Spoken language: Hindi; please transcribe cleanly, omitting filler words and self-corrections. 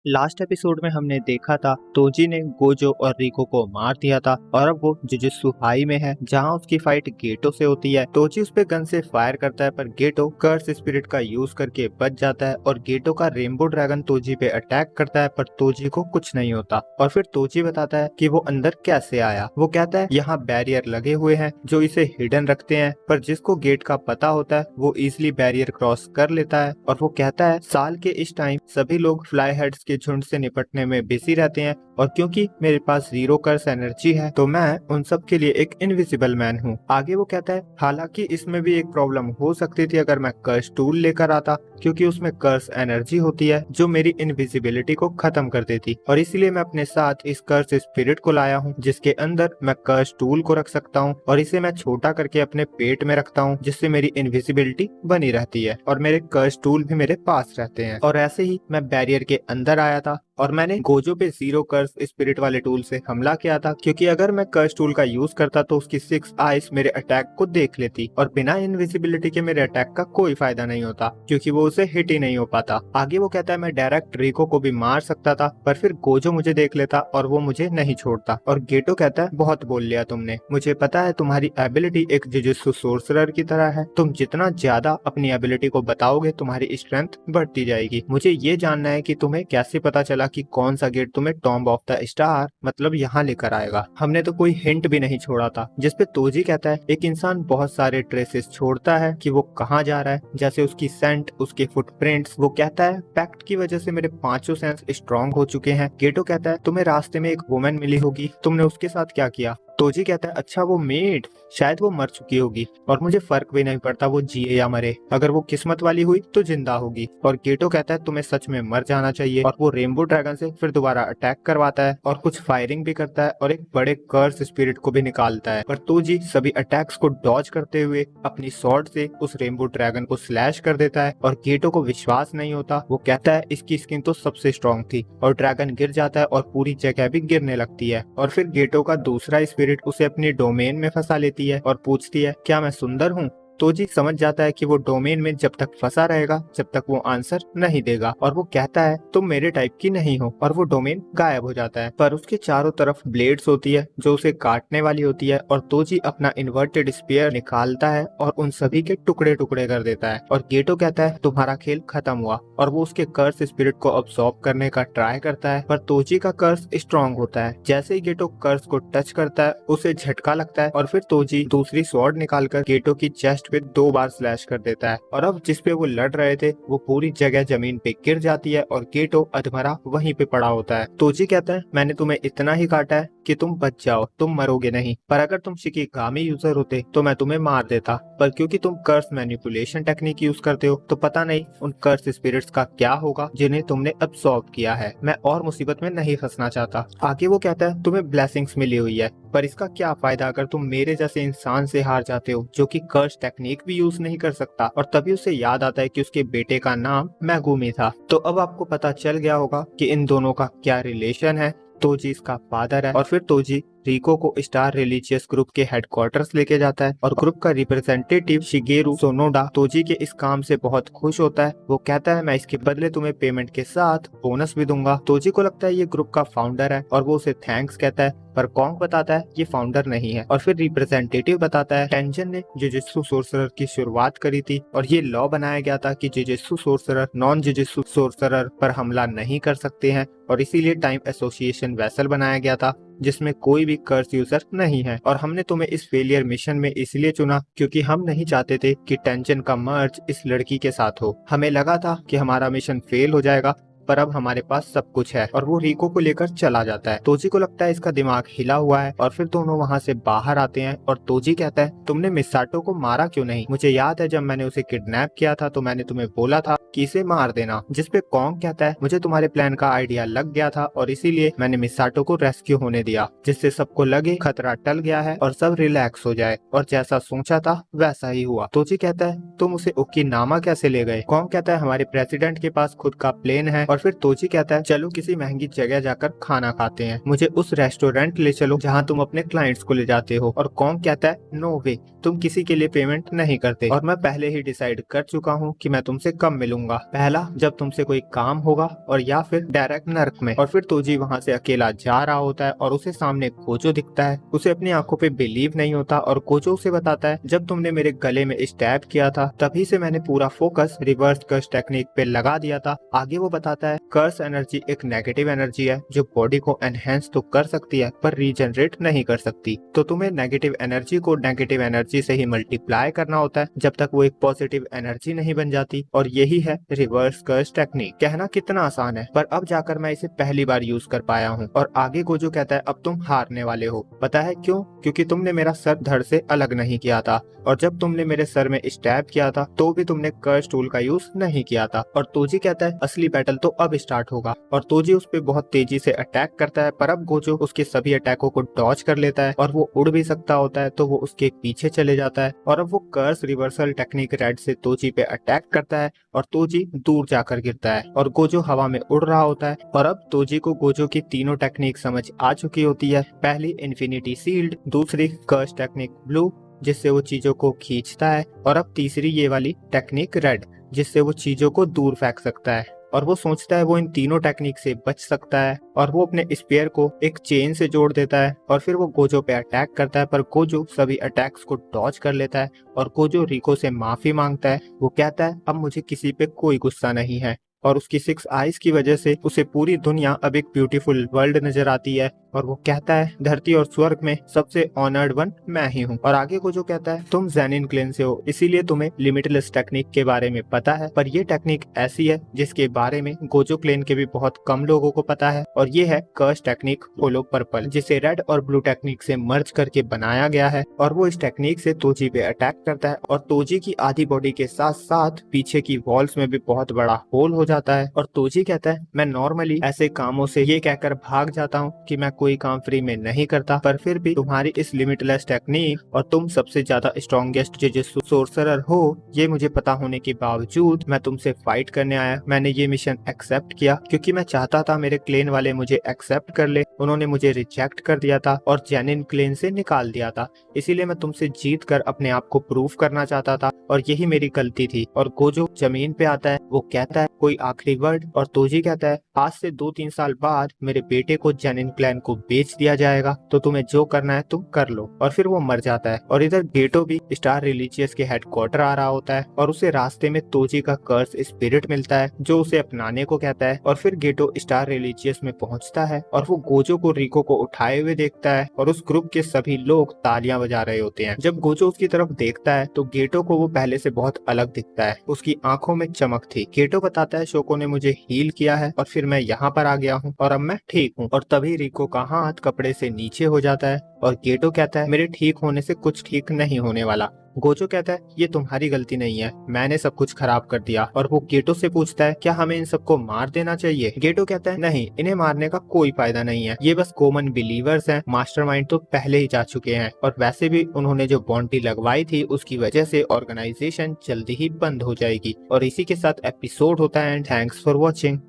लास्ट एपिसोड में हमने देखा था तोजी ने गोजो और रिको को मार दिया था और अब वो जुजुत्सु हाई में है जहां उसकी फाइट गेटो से होती है। तोजी उस पे गन से फायर करता है पर गेटो कर्स स्पिरिट का यूज करके बच जाता है और गेटो का रेनबो ड्रैगन तोजी पे अटैक करता है पर तोजी को कुछ नहीं होता। और फिर तोजी बताता है कि वो अंदर कैसे आया। वो कहता है यहाँ बैरियर लगे हुए हैं जो इसे हिडन रखते हैं, पर जिसको गेट का पता होता है वो इजिली बैरियर क्रॉस कर लेता है। और वो कहता है साल के इस टाइम सभी लोग फ्लाई हेड्स के झुंड से निपटने में बिजी रहते हैं और क्योंकि मेरे पास जीरो कर्स एनर्जी है तो मैं उन सब के लिए एक इनविजिबल मैन हूँ। आगे वो कहता है हालांकि इसमें भी एक प्रॉब्लम हो सकती थी अगर मैं कर्स टूल लेकर आता, क्योंकि उसमें कर्स एनर्जी होती है जो मेरी इनविजिबिलिटी को खत्म कर देती, और इसलिए मैं अपने साथ इस कर्स स्पिरिट को लाया हूँ जिसके अंदर मैं कर्स टूल को रख सकता हूँ और इसे मैं छोटा करके अपने पेट में रखता हूँ जिससे मेरी इनविजिबिलिटी बनी रहती है और मेरे कर्स टूल भी मेरे पास रहते हैं। और ऐसे ही मैं बैरियर के अंदर आया था और मैंने गोजो पे जीरो कर्स स्पिरिट वाले टूल से हमला किया था, क्योंकि अगर मैं कर्स टूल का यूज करता तो उसकी 6 आइज मेरे अटैक को देख लेती और बिना इनविजिबिलिटी के मेरे अटैक का कोई फायदा नहीं होता क्योंकि वो उसे हिट ही नहीं हो पाता। आगे वो कहता है मैं डायरेक्ट रिको को भी मार सकता था पर फिर गोजो मुझे देख लेता और वो मुझे नहीं छोड़ता। और गेटो कहता है बहुत बोल लिया तुमने, मुझे पता है तुम्हारी एबिलिटी एक जुजुत्सु सोर्सरर की तरह है, तुम जितना ज्यादा अपनी एबिलिटी को बताओगे तुम्हारी स्ट्रेंथ बढ़ती जाएगी। मुझे ये जानना है कि तुम्हें कैसे पता चला कि कौन सा गेट तुम्हें टॉम्ब ऑफ द स्टार मतलब यहाँ लेकर आएगा। हमने तो कोई हिंट भी नहीं छोड़ा था। जिसपे तोजी कहता है एक इंसान बहुत सारे ट्रेसेस छोड़ता है कि वो कहाँ जा रहा है, जैसे उसकी सेंट, उसके फुटप्रिंट्स। वो कहता है पैक्ट की वजह से मेरे पांचों सेंस स्ट्रॉन्ग हो चुके हैं। गेटो कहता है तुम्हें रास्ते में एक वुमेन मिली होगी, तुमने उसके साथ क्या किया? तोजी कहता है अच्छा वो मेड, शायद वो मर चुकी होगी और मुझे फर्क भी नहीं पड़ता वो जिए या मरे, अगर वो किस्मत वाली हुई तो जिंदा होगी। और गेटो कहता है तुम्हें सच में मर जाना चाहिए। और वो रेनबो ड्रैगन से फिर दोबारा अटैक करवाता है और कुछ फायरिंग भी करता है और एक बड़े कर्स स्पिरिट को भी निकालता है। पर तोजी सभी अटैक्स को डॉज करते हुए अपनी स्वॉर्ड से उस रेनबो ड्रैगन को स्लैश कर देता है और गेटो को विश्वास नहीं होता। वो कहता है इसकी स्किन तो सबसे स्ट्रॉन्ग थी, और ड्रैगन गिर जाता है और पूरी जगह भी गिरने लगती है। और फिर गेटो का दूसरा स्पिरिट उसे अपनी डोमेन में फंसा लेती है और पूछती है क्या मैं सुंदर हूँ? तोजी समझ जाता है कि वो डोमेन में जब तक फंसा रहेगा जब तक वो आंसर नहीं देगा, और वो कहता है तुम मेरे टाइप की नहीं हो, और वो डोमेन गायब हो जाता है। पर उसके चारों तरफ ब्लेड्स होती है जो उसे काटने वाली होती है और तोजी अपना इन्वर्टेड स्पीयर निकालता है और उन सभी के टुकड़े टुकड़े कर देता है। और गेटो कहता है तुम्हारा खेल खत्म हुआ, और वो उसके कर्स स्पिरिट को अब्सॉर्ब करने का ट्राई करता है पर तोजी का कर्स स्ट्रॉन्ग होता है। जैसे ही गेटो कर्स को टच करता है उसे झटका लगता है और फिर तोजी दूसरी स्वॉर्ड निकालकर गेटो की चेस्ट पे 2 बार स्लैश कर देता है और अब जिस पे वो लड़ रहे थे वो पूरी जगह जमीन पे गिर जाती है और गेटो अधमरा वहीं पे पड़ा होता है। तोजी कहता है मैंने तुम्हें इतना ही काटा है कि तुम बच जाओ, तुम मरोगे नहीं, पर अगर तुम शिकिगामी यूजर होते तो मैं तुम्हें मार देता, पर क्योंकि तुम कर्स मैनिपुलेशन टेक्निक यूज करते हो तो पता नहीं उन कर्स स्पिरिट्स का क्या होगा जिन्हें तुमने अब्सॉर्ब किया है। मैं और मुसीबत में नहीं फंसना चाहता। आगे वो कहता है तुम्हें ब्लेसिंग्स मिली हुई है, पर इसका क्या फायदा अगर तुम मेरे जैसे इंसान से हार जाते हो जो कि कर्स टेक्निक भी यूज नहीं कर सकता। और तभी उसे याद आता है कि उसके बेटे का नाम मैगुमी था। तो अब आपको पता चल गया होगा कि इन दोनों का क्या रिलेशन है। तोजी इसका फादर है। और फिर तोजी रिको को स्टार रिलीजियस ग्रुप के हेडक्वार्टर्स लेके जाता है और ग्रुप का रिप्रेजेंटेटिव शिगेरू सोनोडा तोजी के इस काम से बहुत खुश होता है। वो कहता है मैं इसके बदले तुम्हें पेमेंट के साथ बोनस भी दूंगा। तोजी को लगता है ये ग्रुप का फाउंडर है और वो उसे थैंक्स कहता है, पर कॉन्ग बताता है ये फाउंडर नहीं है। और फिर रिप्रेजेंटेटिव बताता है टेंजन ने जुजुत्सु सोर्सरर की शुरुआत करी थी और ये लॉ बनाया गया था कि jujutsu sorcerer non jujutsu sorcerer पर हमला नहीं कर सकते हैं, और इसीलिए टाइम एसोसिएशन वेसल बनाया गया था जिसमें कोई भी कर्स यूजर नहीं है। और हमने तुम्हें इस फेलियर मिशन में इसलिए चुना क्योंकि हम नहीं चाहते थे कि टेंशन का मर्ज इस लड़की के साथ हो। हमें लगा था कि हमारा मिशन फेल हो जाएगा, पर अब हमारे पास सब कुछ है। और वो रिको को लेकर चला जाता है। तोजी को लगता है इसका दिमाग हिला हुआ है और फिर दोनों वहाँ से बाहर आते हैं और तोजी कहता है तुमने मिसाटो को मारा क्यों नहीं? मुझे याद है जब मैंने उसे किडनैप किया था तो मैंने तुम्हें बोला था कि इसे मार देना। जिसपे कॉन्ग कहता है मुझे तुम्हारे प्लान का आइडिया लग गया था और इसीलिए मैंने मिसाटो को रेस्क्यू होने दिया, जिससे सबको लगे खतरा टल गया है और सब रिलैक्स हो जाए, और जैसा सोचा था वैसा ही हुआ। तोजी कहता है तुम उसे ओकिनावा कैसे ले गए? कॉन्ग कहता है हमारे प्रेसिडेंट के पास खुद का प्लेन है और और फिर तोजी कहता है चलो किसी महंगी जगह जाकर खाना खाते हैं, मुझे उस रेस्टोरेंट ले चलो जहाँ तुम अपने क्लाइंट्स को ले जाते हो। और कॉन्ग कहता है नो वे, तुम किसी के लिए पेमेंट नहीं करते और मैं पहले ही डिसाइड कर चुका हूँ कि मैं तुमसे कब मिलूंगा, पहला जब तुमसे कोई काम होगा और या फिर डायरेक्ट नर्क में। और फिर तोजी वहाँ से अकेला जा रहा होता है और उसे सामने गोजो दिखता है। उसे अपनी आंखों पे बिलीव नहीं होता और गोजो उसे बताता है जब तुमने मेरे गले में स्टैब किया था तभी से मैंने पूरा फोकस रिवर्स कर्स टेक्निक पे लगा दिया था। आगे वो बताता है कर्स एनर्जी एक नेगेटिव एनर्जी है जो बॉडी को एनहेंस तो कर सकती है पर रीजनरेट नहीं कर सकती, तो तुम्हें नेगेटिव एनर्जी को नेगेटिव एनर्जी से ही मल्टीप्लाई करना होता है जब तक वो एक पॉजिटिव एनर्जी नहीं बन जाती, और यही है रिवर्स कर्स टेक्निक। कहना कितना आसान है पर अब जाकर मैं इसे पहली बार यूज कर पाया हूँ। और आगे गोजो कहता है अब तुम हारने वाले हो, पता है क्यों? क्योंकि तुमने मेरा सर धड़ से अलग नहीं किया था और जब तुमने मेरे सर में स्टैब किया था तो भी तुमने कर्स टूल का यूज नहीं किया था। और तोजी कहता है असली बैटल तो अब स्टार्ट होगा, और तोजी उस पे बहुत तेजी से अटैक करता है पर अब गोजो उसके सभी अटैकों को डॉज कर लेता है और वो उड़ भी सकता होता है तो वो उसके पीछे चले जाता है। और अब वो कर्स रिवर्सल टेक्निक रेड से तोजी पे अटैक करता है और तोजी दूर जाकर गिरता है और गोजो हवा में उड़ रहा होता है। और अब तोजी को गोजो की तीनों टेक्निक समझ आ चुकी होती है, पहली इन्फिनिटी सील्ड, दूसरी कर्स टेक्निक ब्लू जिससे वो चीजों को खींचता है, और अब तीसरी ये वाली टेक्निक रेड जिससे वो चीजों को दूर फेंक सकता है। और वो सोचता है वो इन तीनों टेक्निक से बच सकता है और वो अपने स्पेयर को एक चेन से जोड़ देता है और फिर वो गोजो पे अटैक करता है पर गोजो सभी अटैक्स को डॉज कर लेता है और गोजो रिको से माफी मांगता है। वो कहता है अब मुझे किसी पे कोई गुस्सा नहीं है, और उसकी 6 आइज की वजह से उसे पूरी दुनिया अब एक ब्यूटीफुल वर्ल्ड नजर आती है। और वो कहता है धरती और स्वर्ग में सबसे ऑनर्ड वन मैं ही हूँ। और आगे गोजो कहता है तुम ज़ेनिन क्लेन से हो इसीलिए तुम्हें लिमिटलेस टेक्निक के बारे में पता है, पर ये टेक्निक ऐसी है जिसके बारे में गोजो क्लेन के भी बहुत कम लोगों को पता है, और ये है कर्स टेक्निक होलो पर्पल जिसे रेड और ब्लू टेक्निक से मर्ज करके बनाया गया है। और वो इस टेक्निक से तोजी पे अटैक करता है और तोजी की आधी बॉडी के साथ साथ पीछे की वॉल्स में भी बहुत बड़ा होल हो जाता है। और तोजी कहता है मैं नॉर्मली ऐसे कामों से ये कहकर भाग जाता हूँ कि मैं कोई काम फ्री में नहीं करता, पर फिर भी तुम्हारी इस लिमिटलेस टेक्निक और तुम सबसे ज्यादा स्ट्रॉन्गेस्ट जुजुत्सु सोर्सरर हो ये मुझे पता होने के बावजूद मैं तुमसे फाइट करने आया। मैंने ये मिशन एक्सेप्ट किया क्योंकि मैं चाहता था मेरे क्लेन वाले मुझे एक्सेप्ट कर ले, उन्होंने मुझे रिजेक्ट कर दिया था और जेनिन क्लेन से निकाल दिया था, इसीलिए मैं तुमसे जीत कर अपने आप को प्रूफ करना चाहता था और यही मेरी गलती थी। और गोजो जमीन पे आता है, वो कहता है कोई आखिरी वर्ड, और तोजी कहता है आज से 2-3 साल बाद मेरे बेटे को जेनिन क्लैन को बेच दिया जाएगा तो तुम्हें जो करना है तुम कर लो। और फिर वो मर जाता है। और इधर गेटो भी स्टार रिलीजियस के हेडक्वार्टर आ रहा होता है और उसे रास्ते में तोजी का कर्स स्पिरिट मिलता है जो उसे अपनाने को कहता है। और फिर गेटो स्टार रिलीजियस में पहुंचता है और वो गोजो को रिको को उठाए हुए देखता है और उस ग्रुप के सभी लोग तालियां बजा रहे होते हैं। जब गोजो उसकी तरफ देखता है तो गेटो को वो पहले से बहुत अलग दिखता है, उसकी आंखों में चमक थी। गेटो बताता है शोको ने मुझे हील किया है और फिर मैं यहाँ पर आ गया हूँ और अब मैं ठीक हूँ। और तभी रिको का हाथ कपड़े से नीचे हो जाता है और गेटो कहता है मेरे ठीक होने से कुछ ठीक नहीं होने वाला। गोजो कहता है ये तुम्हारी गलती नहीं है, मैंने सब कुछ खराब कर दिया। और वो गेटो से पूछता है क्या हमें इन सबको मार देना चाहिए? गेटो कहता है नहीं, इन्हें मारने का कोई फायदा नहीं है, ये बस कॉमन बिलीवर्स हैं, मास्टरमाइंड तो पहले ही जा चुके हैं और वैसे भी उन्होंने जो बॉन्टी लगवाई थी उसकी वजह से ऑर्गेनाइजेशन जल्दी ही बंद हो जाएगी। और इसी के साथ एपिसोड होता है एंड थैंक्स फॉर वॉचिंग।